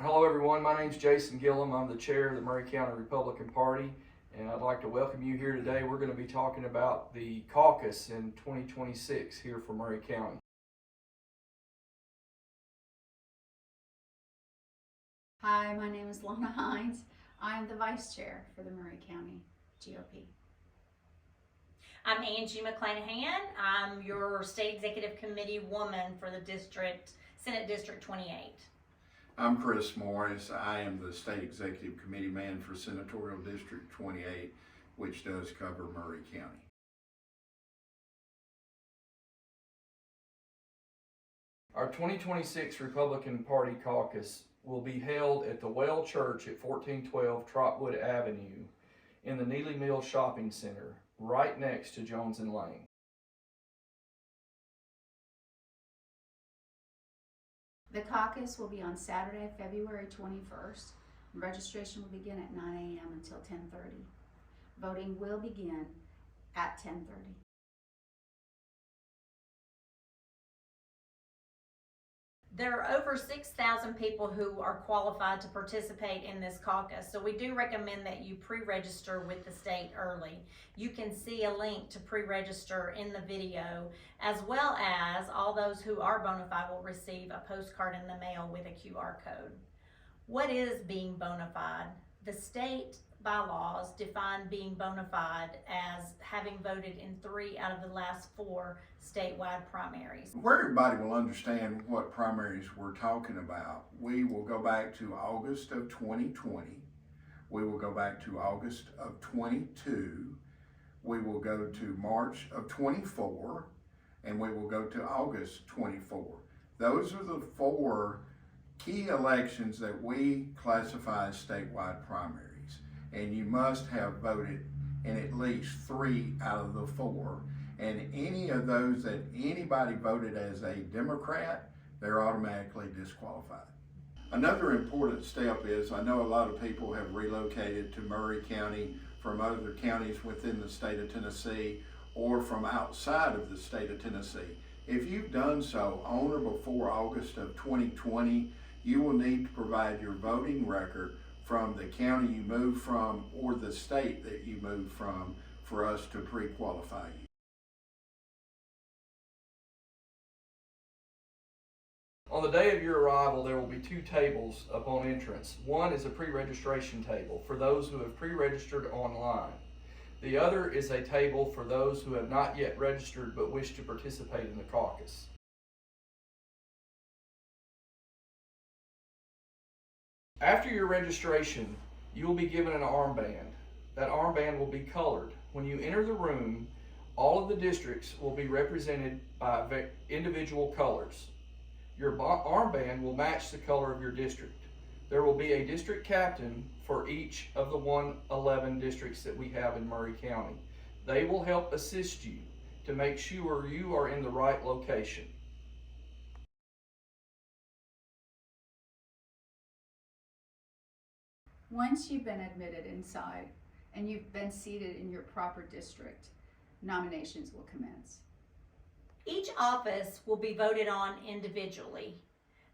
Hello everyone, my name is Jason Gillum. I'm the chair of the Maury County Republican Party, and I'd like to welcome you here today. We're going to be talking about the caucus in 2026 here for Maury County. Hi, my name is Lona Hines. I am the vice chair for the Maury County GOP. I'm Angie McClanahan. I'm your state executive committee woman for the Senate District 28. I'm Chris Morris. I am the State Executive Committee man for Senatorial District 28, which does cover Maury County. Our 2026 Republican Party caucus will be held at the Well Church at 1412 Trotwood Avenue in the Neely Mill Shopping Center, right next to Jones and Lane. The caucus will be on Saturday, February 21st. Registration will begin at 9 a.m. until 10:30. Voting will begin at 10:30. There are over 6,000 people who are qualified to participate in this caucus, so we do recommend that you pre-register with the state early. You can see a link to pre-register in the video, as well as all those who are bona fide will receive a postcard in the mail with a QR code. What is being bona fide? The state bylaws define being bona fide as having voted in 3 out of the last 4 statewide primaries. Where everybody will understand what primaries we're talking about, we will go back to August of 2020. We will go back to August of 22. We will go to March of 24, and we will go to August 24. Those are the 4 key elections that we classify as statewide primaries. And you must have voted in at least 3 out of the 4. And any of those that anybody voted as a Democrat, they're automatically disqualified. Another important step is, I know a lot of people have relocated to Maury County from other counties within the state of Tennessee or from outside of the state of Tennessee. If you've done so on or before August of 2020, you will need to provide your voting record from the county you moved from or the state that you moved from for us to pre-qualify you. On the day of your arrival, there will be 2 tables upon entrance. One is a pre-registration table for those who have pre-registered online. The other is a table for those who have not yet registered but wish to participate in the caucus. After your registration, you will be given an armband. That armband will be colored. When you enter the room, all of the districts will be represented by individual colors. Your armband will match the color of your district. There will be a district captain for each of the 111 districts that we have in Maury County. They will help assist you to make sure you are in the right location. Once you've been admitted inside and you've been seated in your proper district, nominations will commence. Each office will be voted on individually.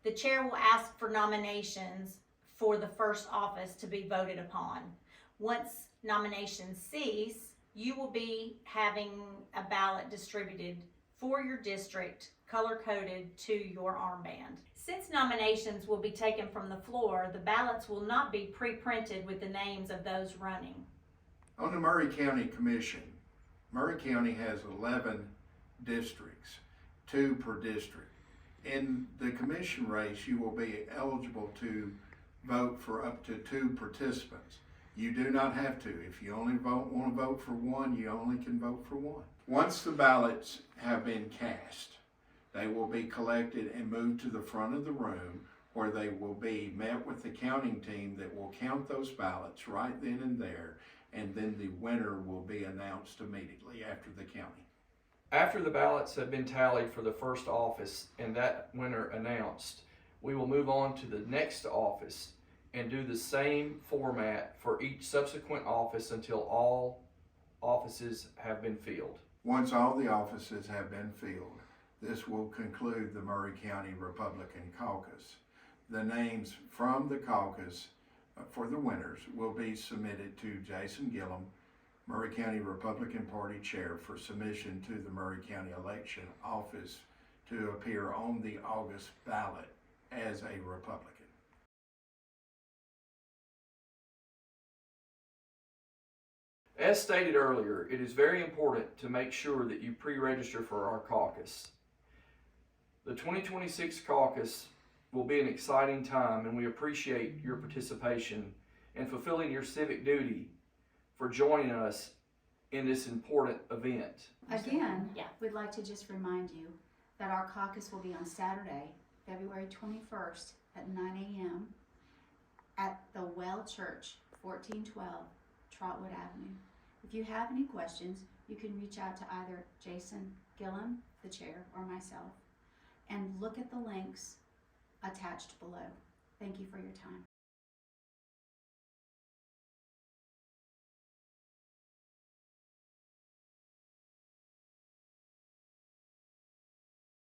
The chair will ask for nominations for the first office to be voted upon. Once nominations cease, you will be having a ballot distributed for your district, color-coded to your armband. Since nominations will be taken from the floor, the ballots will not be pre-printed with the names of those running. On the Maury County Commission, Maury County has 11 districts, 2 per district. In the commission race, you will be eligible to vote for up to 2 participants. You do not have to. If you only want to vote for 1, you only can vote for 1. Once the ballots have been cast, they will be collected and moved to the front of the room where they will be met with the counting team that will count those ballots right then and there, and then the winner will be announced immediately after the counting. After the ballots have been tallied for the first office and that winner announced, we will move on to the next office and do the same format for each subsequent office until all offices have been filled. Once all the offices have been filled, this will conclude the Maury County Republican Caucus. the names from the caucus for the winners will be submitted to Jason Gillum, Maury County Republican Party Chair, for submission to the Maury County Election Office to appear on the August ballot as a Republican. As stated earlier, it is very important to make sure that you pre-register for our caucus. The 2026 caucus will be an exciting time, and we appreciate your participation and fulfilling your civic duty for joining us in this important event. Again, Yeah. we'd like to just remind you that our caucus will be on Saturday, February 21st at 9 a.m. at the Well Church, 1412 Trotwood Avenue. If you have any questions, you can reach out to either Jason Gillum, the chair, or myself, and look at the links attached below. Thank you for your time.